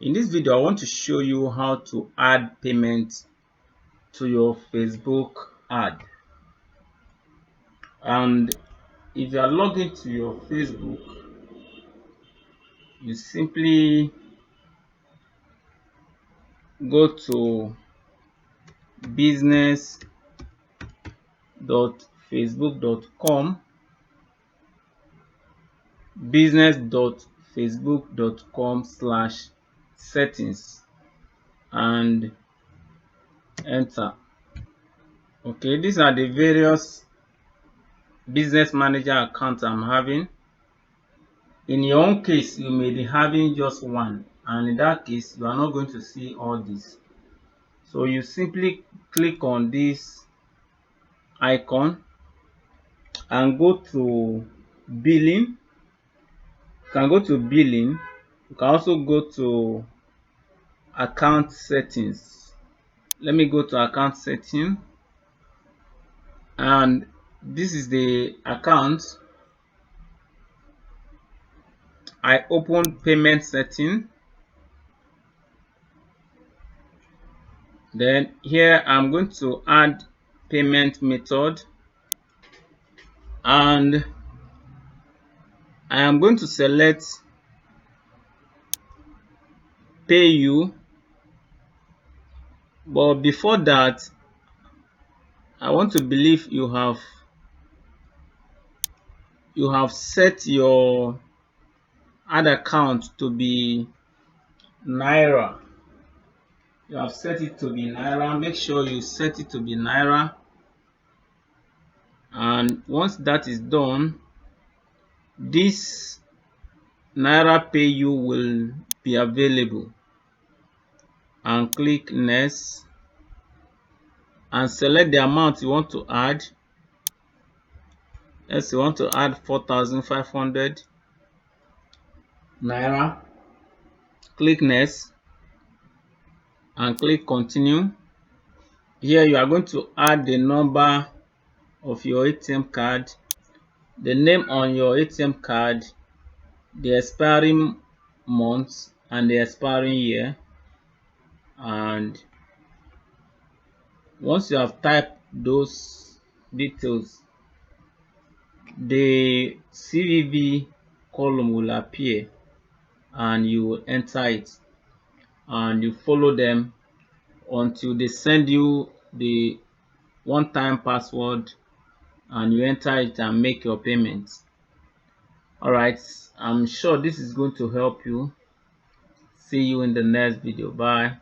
In this video, I want to show you how to add payment to your Facebook ad. And if you are logged into your Facebook, you simply go to business.facebook.com, business.facebook.com/settings, and enter. Okay, these are the various business manager accounts I'm having. In your own case, you may be having just one, and in that case, you are not going to see all this. So you simply click on this icon and go to billing. You can go to billing. You can also go to account settings. Let me go to account setting, and this is the account. I open payment setting. Then here I'm going to add payment method, and I am going to select pay you. But before that, I want to believe you have set your ad account to be Naira. You have set it to be Naira. Make sure you set it to be Naira. And once that is done, this Naira pay you will be available. And click next and select the amount you want to add. Yes, you want to add 4,500 Naira. Click next and click continue. Here you are going to add the number of your ATM card, the name on your ATM card, the expiring month and the expiring year. And once you have typed those details, the CVV column will appear and you will enter it, and you follow them until they send you the one-time password, and you enter it and make your payment. All right, I'm sure this is going to help you. See you in the next video. Bye.